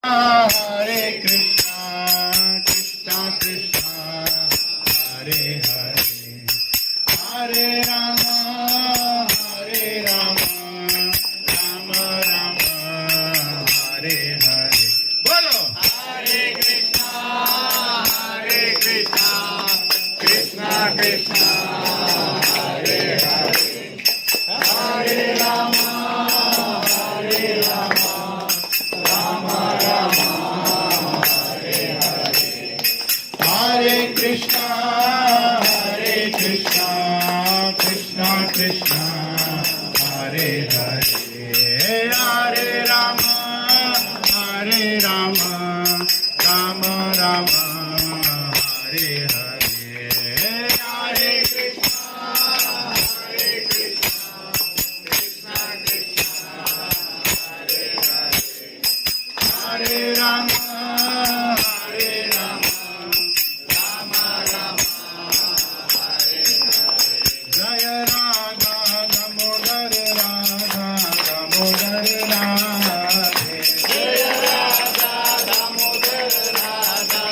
हरे कृष्णा कृष्णा कृष्णा हरे हरे हरे राम राम राम हरे हरे बोलो हरे कृष्णा कृष्णा कृष्णा हरे हरे हरे राम राम राम हरे हरे हरे कृष्णा कृष्णा कृष्णा हरे हरे हरे राम राम राम हरे हरे हरे कृष्णा कृष्णा कृष्णा हरे हरे हरे राम राम राम हरे हरे जय राधा दामोदर राधा राधे जय राधा दामोदर राधा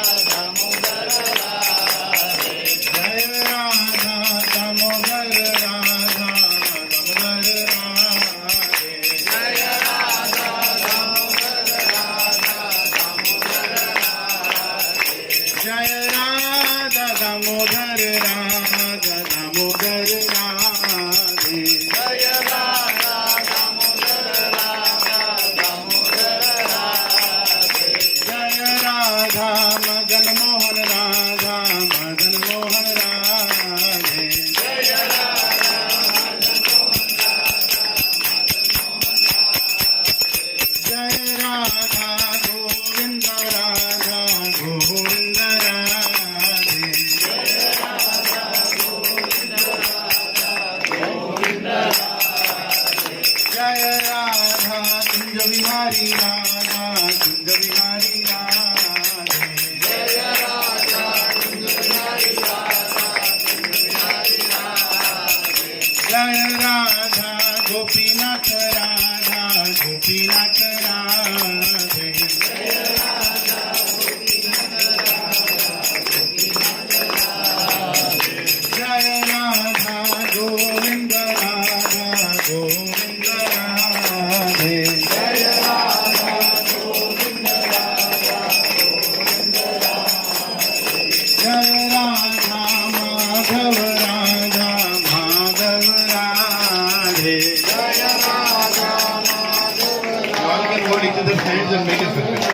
राधे जय राधा दामोदर राधा राधे जय राधा दामोदर जय राधा दामोदर राधा दामोदर राधे जय राधा दामोदर राधा दामोदर राधे जय राधा मदन मोहन राधा मदन मोहन राधे जय राधा मदन मोहन राधा जय राधा गोविंद राधा गोविंद राधे जय राधा गोविंद राधा गोविंद राधे जय राधा कुंज विहारी राधा कुंज विहारी राधे जय राधा कुंज विहारी राधा कुंज विहारी राधे जय राधा गोपीनाथ राधा गोपीनाथ